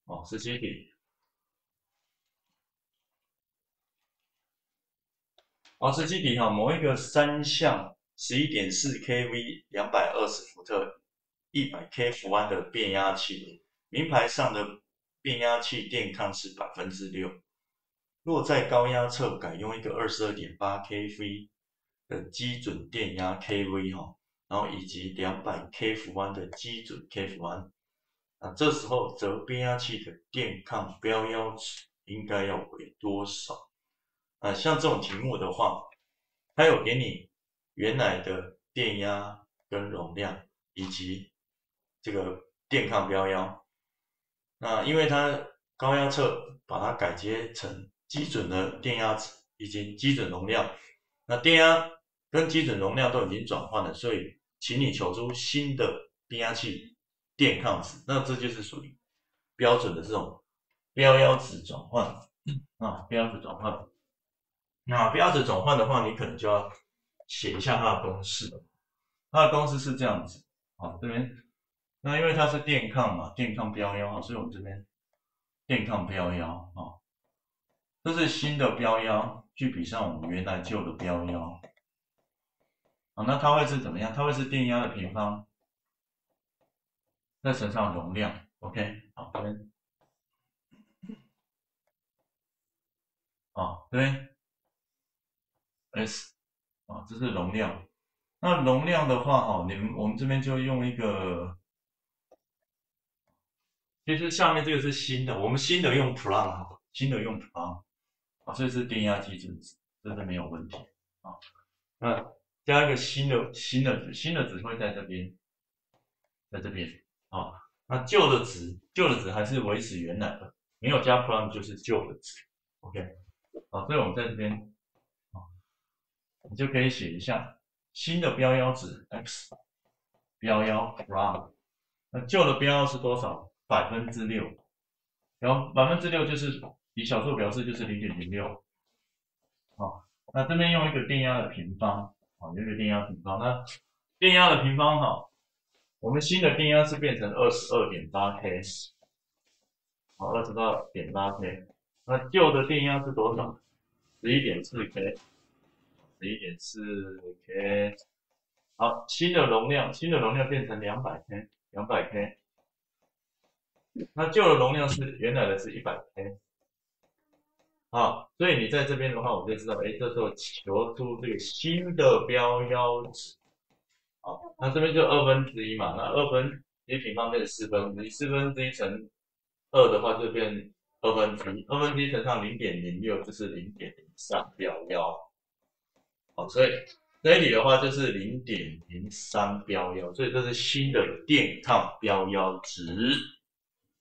哦，17题。哦，17题哈，某一个三项11.4 kV 220伏特100 k 伏安的变压器，名牌上的变压器电抗是6%。若在高压侧改用一个22.8 kV 的基准电压 kV 哈，然后以及200 k 伏安的基准 k 伏安，这时候则变压器的电抗标压值应该要为多少？像这种题目的话，它有给你原来的电压跟容量以及这个电抗标压。那因为它高压侧把它改接成基准的电压值以及基准容量，那电压跟基准容量都已经转换了，所以请你求出新的变压器电抗值。那这就是属于标准的这种标压值转换标压值转换。那标压值转换的话，你可能就要写一下它的公式了。它的公式是这样子，这边，那因为它是电抗嘛，电抗标压，所以我们这边电抗标压这是新的标压，去比上我们原来旧的标压那它会是怎么样？它会是电压的平方，再乘上容量 ，OK， 好，这边，这边 S 这是容量。那容量的话，我们这边就用一个，其实下面这个是新的，我们新的用 Plan 好，新的用 Plan 所以是电压基准值，这是没有问题那加一个新的值会在这边，在这边那旧的值还是维持原来的，没有加 Plan 就是旧的值 ，OK， 所以我们在这边你就可以写一下新的标压值 x 标压 Plan， 那旧的标压是多少？6%，然后6%就是以小数表示就是0.06，那这边用一个电压的平方，用一个电压平方，那电压的平方我们新的电压是变成22.8 k， 22.8 k， 那旧的电压是多少？11.4 k， 11.4 k， 好，新的容量变成200 k， 200 k， 那旧的容量是原来的是100 k。所以你在这边的话，我们就知道，这时候求出这个新的标压值。那这边就1/2嘛，那1/2平方变成1/4， 1/4乘2的话就变1/2， 1/2乘上0.06就是0.03标压。所以这里的话就是0.03标压，所以这是新的电抗标压值。